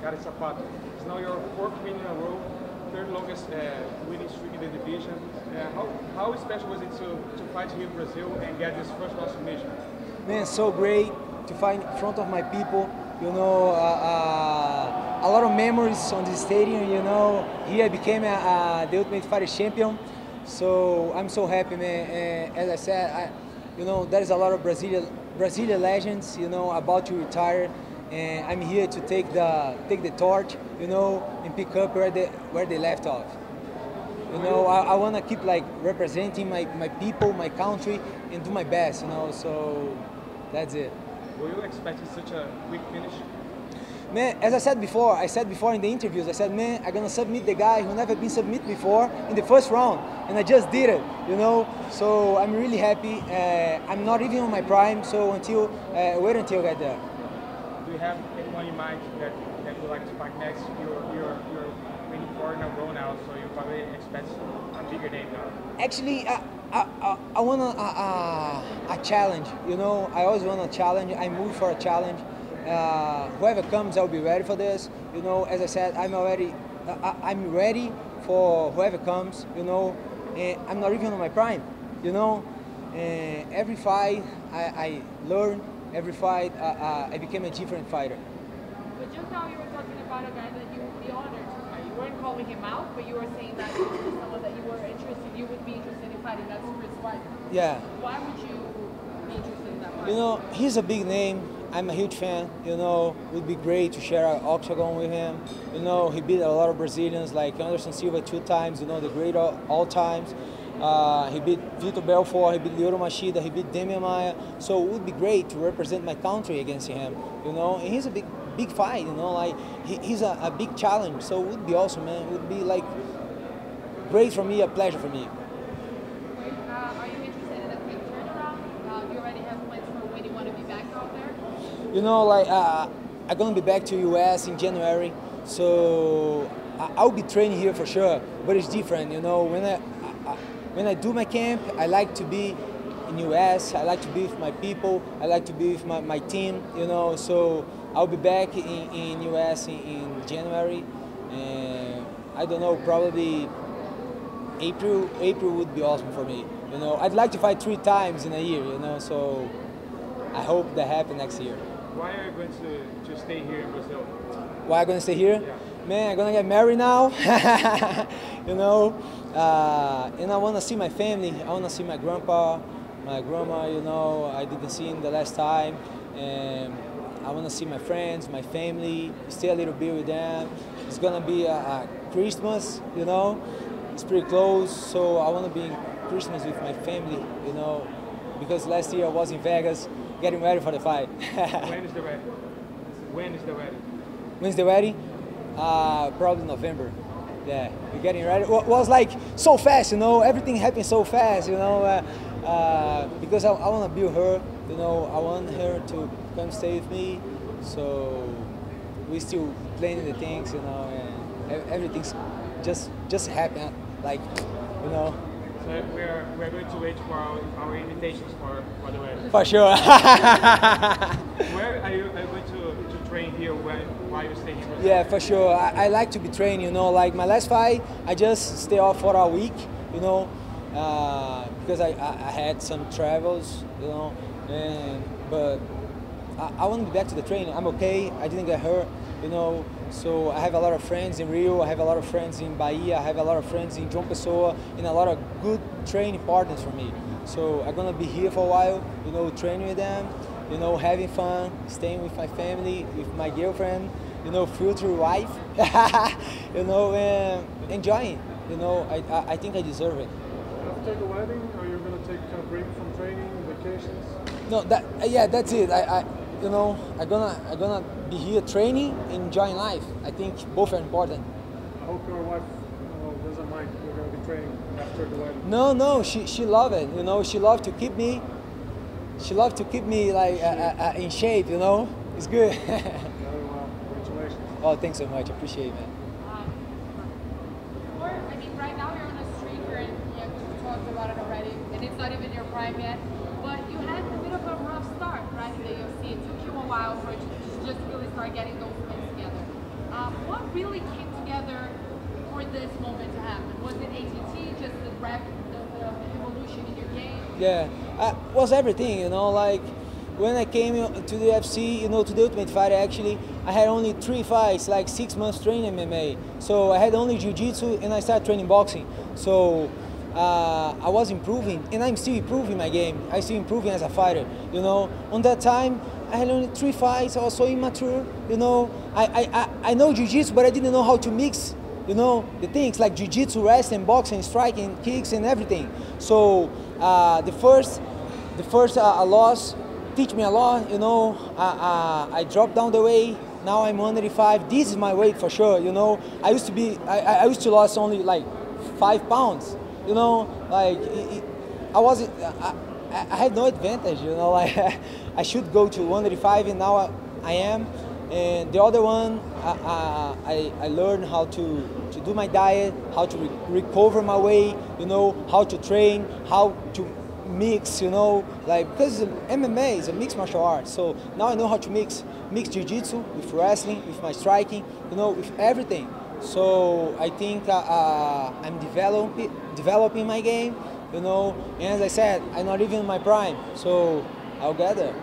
Cara Sapato. It's now your fourth win in a row, third longest winning streak in the division. How special was it to fight here in Brazil and get this first round submission? Man, so great to fight in front of my people. You know, a lot of memories on this stadium. You know, here I became the Ultimate Fighter champion. So I'm so happy, man. And as I said, you know, there is a lot of Brazilian legends, you know, about to retire, and I'm here to take the torch, you know, and pick up where they left off. You know, I want to keep like representing my people, my country, and do my best, you know. So that's it. Were you expecting such a quick finish? Man, as I said before in the interviews, I said, man, I'm gonna submit the guy who never been submitted before in the first round, and I just did it, you know. So I'm really happy. I'm not even on my prime, so wait until I get there. Do you have anyone in mind that would like to fight next? You're winning 4 in a row now, so you probably expect a bigger name now. Actually, I want a challenge, you know. I always want a challenge. I move for a challenge. Whoever comes, I'll be ready for this. You know, as I said, I'm ready for whoever comes. You know, and I'm not even on my prime. You know, and every fight I learn. Every fight I became a different fighter. But just now you were talking about a guy that you would be honored to fight. You weren't calling him out, but you were saying that he was someone that you would be interested in fighting. That's Chris Weidman. Yeah. Why would you be interested in that fight? You know, he's a big name. I'm a huge fan. You know, it would be great to share an octagon with him. You know, he beat a lot of Brazilians, like Anderson Silva 2 times. You know, the great all times. He beat Vitor Belfort, he beat Lyoto Machida, he beat Demian Maia. So it would be great to represent my country against him. You know, and he's a big fight. You know, like he's a big challenge. So it would be awesome, man. It would be like great for me, a pleasure for me. Are you interested in a quick turnaround? Do you already have plans for when you want to be back out there? You know, like I'm gonna be back to US in January, so I'll be training here for sure. But it's different, you know. When I do my camp, I like to be in US. I like to be with my people. I like to be with my team, you know. So I'll be back in US in January, and I don't know, probably April would be awesome for me. You know, I'd like to fight 3 times in a year, you know. So I hope that happens next year. Why are you going to stay here in Brazil? Why am I going to stay here? Yeah. Man, I'm going to get married now, you know, and I want to see my family. I want to see my grandpa, my grandma, you know. I didn't see him the last time, and I want to see my friends, my family, stay a little bit with them. It's going to be a Christmas, you know. It's pretty close, so I want to be in Christmas with my family, you know, because last year I was in Vegas getting ready for the fight. When is the wedding? When is the wedding? When's the wedding? Probably November. Yeah, we're getting ready. It was like so fast, you know. Everything happened so fast, you know. Because I want to be with her, you know. I want her to come stay with me. So we still planning the things, you know, and everything's just happened, like, you know. So we're going to wait for our invitations for the wedding. For sure. Where are you going to train here while you stay here? Yeah, for sure. I like to be trained, you know. Like my last fight, I just stay off for a week, you know, because I had some travels, you know, but I want to be back to the training. I'm okay. I didn't get hurt, you know. So I have a lot of friends in Rio. I have a lot of friends in Bahia. I have a lot of friends in João Pessoa, and a lot of good training partners for me. So I'm gonna be here for a while, you know, training with them, you know, having fun, staying with my family, with my girlfriend, you know, future wife, you know, and enjoying. You know, I think I deserve it. After the wedding, are you gonna take a break from training, vacations? No, that's it. You know, I'm gonna be here training and enjoying life. I think both are important. I hope your wife doesn't mind you're gonna be training after the wedding. No, she loved it. You know, she loved to keep me. She loved to keep me like in shape. You know, it's good. Very well. Congratulations. Oh, thanks so much. Appreciate it, man. I mean, right now you're on a streak, and you talked about it already, and it's not even your prime yet. But you had a bit of a rough start, right, in the UFC. It took you a while for it to just really start getting those wins together. it ATT, just the rep, the evolution in your game? Yeah, was everything, you know, like when I came to the UFC, you know, to the Ultimate Fighter actually, I had only 3 fights, like 6 months training MMA. So I had only jiu-jitsu and I started training boxing. So I was improving and I'm still improving my game. I'm still improving as a fighter, you know. On that time, I had only 3 fights, I was so immature, you know. I know jiu-jitsu, but I didn't know how to mix, you know, the things like jiu-jitsu, wrestling, boxing, striking, kicks and everything. So the first loss teach me a lot, you know. I dropped down the weight. Now I'm 185. This is my weight for sure, you know. I used to lose only like 5 pounds, you know. Like I had no advantage, you know. Like I should go to 185, and now I am. And the other one, I learned how to do my diet, how to recover my weight, you know, how to train, how to mix, you know, like because MMA is a mixed martial art. So now I know how to mix jiu-jitsu with wrestling, with my striking, you know, with everything. So I think I'm developing my game, you know. And as I said, I'm not even in my prime, so I'll get there.